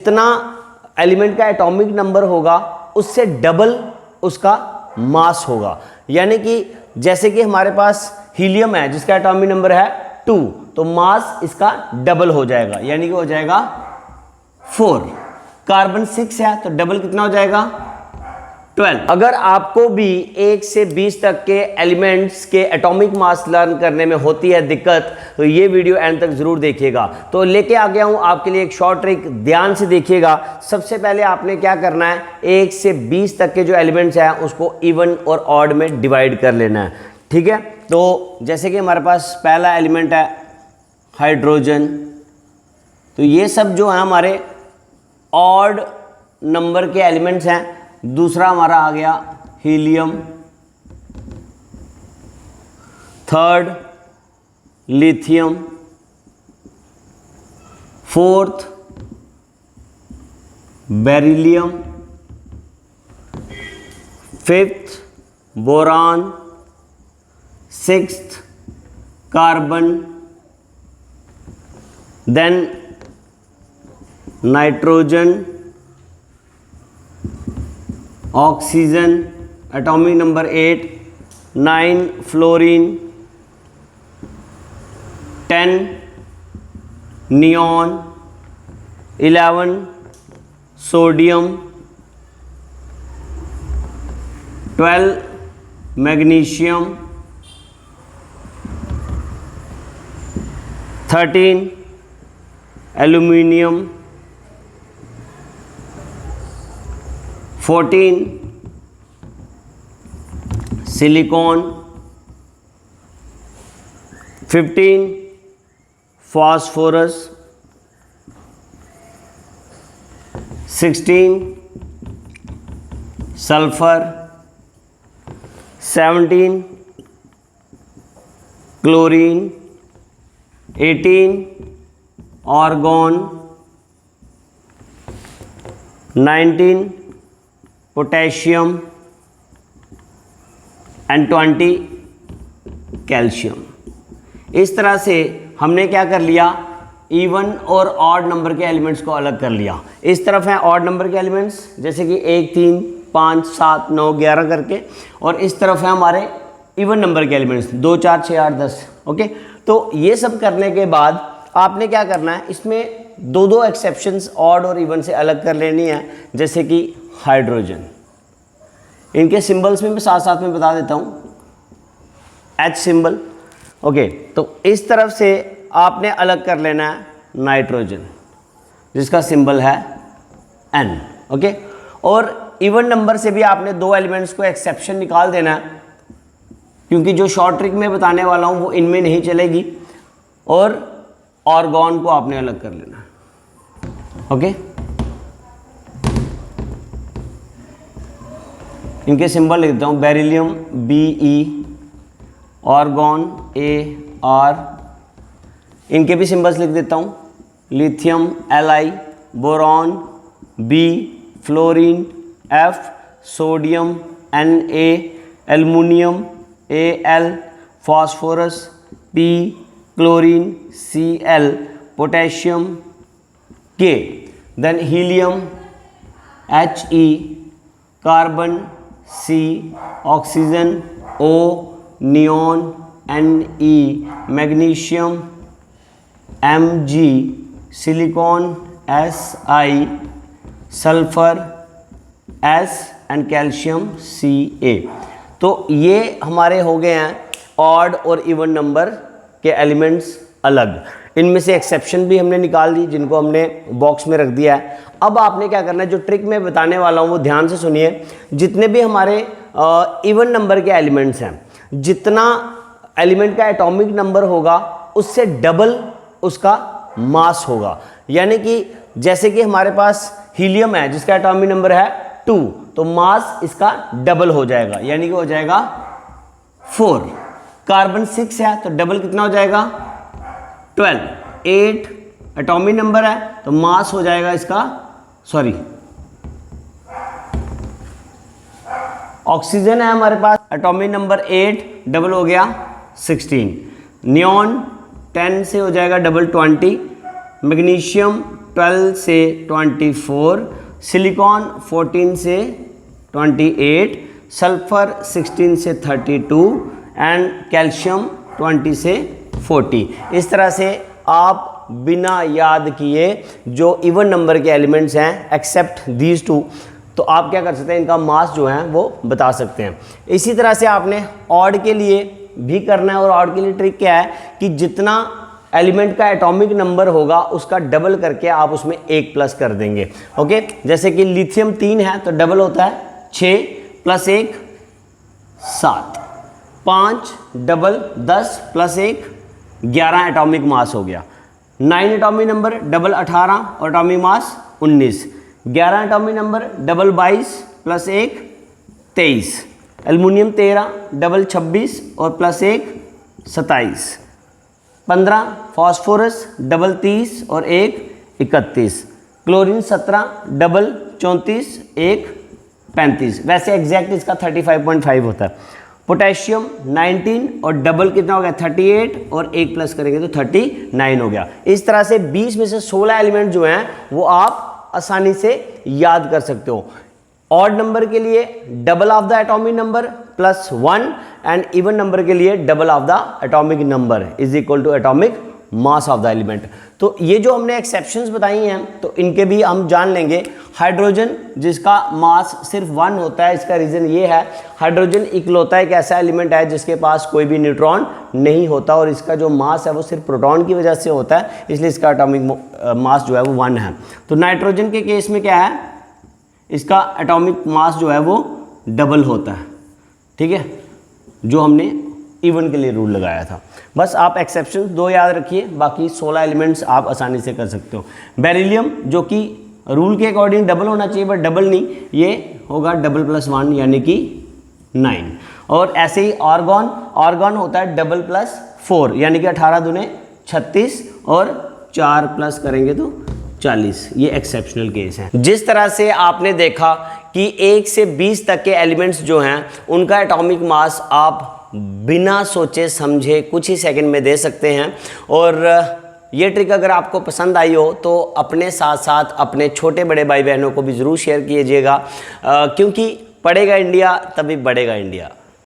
जितना एलिमेंट का atomic number होगा उससे डबल उसका मास होगा। यानी कि जैसे कि हमारे पास हीलियम है जिसका एटॉमिक नंबर है 2, तो मास इसका डबल हो जाएगा, यानी कि हो जाएगा 4। कार्बन 6 है तो डबल कितना हो जाएगा 12। अगर आपको भी 1 से 20 तक के एलिमेंट्स के एटॉमिक मास लर्न करने में होती है दिक्कत, तो ये वीडियो एंड तक जरूर देखिएगा। तो लेके आ गया हूं आपके लिए एक शॉर्ट ट्रिक, ध्यान से देखिएगा। सबसे पहले आपने क्या करना है, 1 से 20 तक के जो एलिमेंट्स हैं उसको इवन और ऑड में डिवाइड कर लेना है, ठीक है। तो जैसे कि हमारे पास पहला एलिमेंट है हाइड्रोजन, तो ये सब जो है हमारे ऑड नंबर के एलिमेंट्स हैं। दूसरा हमारा आ गया helium, third lithium, fourth beryllium, fifth boron, sixth carbon, then nitrogen, oxygen atomic number 8, 9 fluorine, 10 neon, 11 sodium, 12 magnesium, 13 aluminium, 14 silicon, 15 phosphorus, 16 sulphur, 17 chlorine, 18 argon, 19 potassium and 20 calcium. इस तरह से हमने क्या कर लिया, इवन और ऑड नंबर के एलिमेंट्स को अलग कर लिया। इस तरफ हैं ऑड नंबर के एलिमेंट्स जैसे कि 1, 3, 5, 7, 9, 11 करके, और इस तरफ है हमारे इवन नंबर के एलिमेंट्स 2, 4, 6, 8, 10। ओके, तो ये सब करने के बाद आपने क्या करना है, इसमें दो एक्सेप्शंस ऑड और इवन से अलग कर लेनी है। जैसे कि हाइड्रोजन, इनके सिंबल्स में मैं साथ साथ में बता देता हूँ, H सिंबल। ओके, तो इस तरफ से आपने अलग कर लेना है नाइट्रोजन जिसका सिंबल है N। ओके, और इवन नंबर से भी आपने 2 एलिमेंट्स को एक्सेप्शन निकाल देना है, क्योंकि जो शॉर्ट ट्रिक में बताने वाला हूँ वो इनमें नहीं चलेगी, और आर्गॉन को आपने अलग कर लेना है। ओके, इनके सिंबल लिख देता हूँ, बेरिलियम BE, आर्गॉन AR, इनके भी सिंबल्स लिख देता हूँ, lithium Li, boron B, fluorine F, sodium Na, aluminium Al, phosphorus P, chlorine Cl, potassium K, then helium He, carbon C, oxygen O, neon Ne, magnesium Mg, silicon Si, sulphur S and calcium Ca। तो ये हमारे हो गए हैं odd और even number के elements अलग। इनमें से एक्सेप्शन भी हमने निकाल दी जिनको हमने बॉक्स में रख दिया है। अब आपने क्या करना है, जो ट्रिक मैं बताने वाला हूँ वो ध्यान से सुनिए। जितने भी हमारे इवन नंबर के एलिमेंट्स हैं, जितना एलिमेंट का एटॉमिक नंबर होगा उससे डबल उसका मास होगा। यानी कि जैसे कि हमारे पास हीलियम है जिसका एटॉमिक नंबर है 2, तो मास इसका डबल हो जाएगा, यानी कि हो जाएगा 4। कार्बन 6 है तो डबल कितना हो जाएगा 12। 8 एटॉमिक नंबर है तो मास हो जाएगा इसका, सॉरी ऑक्सीजन है हमारे पास एटॉमिक नंबर 8, डबल हो गया 16। नियॉन 10 से हो जाएगा डबल 20। मैग्नीशियम 12 से 24, सिलिकॉन 14 से 28, सल्फर 16 से 32 एंड कैल्शियम 20 से 40। इस तरह से आप बिना याद किए जो इवन नंबर के एलिमेंट्स हैं एक्सेप्ट दीज टू, तो आप क्या कर सकते हैं, इनका मास जो है वो बता सकते हैं। इसी तरह से आपने ऑड के लिए भी करना है, और ऑड के लिए ट्रिक क्या है कि जितना एलिमेंट का एटॉमिक नंबर होगा उसका डबल करके आप उसमें 1 प्लस कर देंगे। ओके, जैसे कि लिथियम 3 है तो डबल होता है 6 plus 1 7, 5 double 10 plus 1 11 atomic mass हो गया। 9 एटॉमिक नंबर डबल 18 और atomic mass 19। 11 atomic number double 22 plus 1 23। Aluminium 13 double 26 और प्लस 1 27। 15 फास्फोरस डबल 30 और 1 31। Chlorine 17 double 34 1 35। वैसे एग्जैक्ट इसका 35.5 होता है। पोटेशियम 19 और डबल कितना हो गया 38 और 1 प्लस करेंगे तो 39 हो गया। इस तरह से 20 में से 16 एलिमेंट जो हैं वो आप आसानी से याद कर सकते हो। ऑड नंबर के लिए double of the atomic number plus 1 and even number के लिए double of the atomic number is equal to atomic mass of the element. तो ये जो हमने एक्सेप्शंस बताई हैं तो इनके भी हम जान लेंगे। हाइड्रोजन जिसका मास सिर्फ 1 होता है, इसका रीज़न ये है हाइड्रोजन इकलौता एक ऐसा एलिमेंट है जिसके पास कोई भी न्यूट्रॉन नहीं होता और इसका जो मास है वो सिर्फ प्रोटॉन की वजह से होता है, इसलिए इसका एटॉमिक मास जो है वो 1 है। तो नाइट्रोजन के केस में क्या है, इसका एटॉमिक मास जो है वो डबल होता है। ठीक है, जो हमने इवन के लिए रूल लगाया था। बस आप एक्सेप्शन 2 याद रखिए, बाकी 16 एलिमेंट्स आप आसानी से कर सकते हो। बेरिलियम जो कि रूल के अकॉर्डिंग डबल होना चाहिए बट डबल नहीं, ये होगा डबल प्लस 1 यानी कि 9। और ऐसे ही आर्गॉन, आर्गॉन होता है डबल प्लस 4 यानी कि 18 दूने 36 और 4 प्लस करेंगे तो 40। ये एक्सेप्शनल केस है। जिस तरह से आपने देखा कि 1 से 20 तक के एलिमेंट्स जो हैं उनका एटॉमिक मास आप बिना सोचे समझे कुछ ही सेकंड में दे सकते हैं। और ये ट्रिक अगर आपको पसंद आई हो तो अपने साथ साथ अपने छोटे बड़े भाई बहनों को भी ज़रूर शेयर कीजिएगा, क्योंकि पढ़ेगा इंडिया तभी बढ़ेगा इंडिया।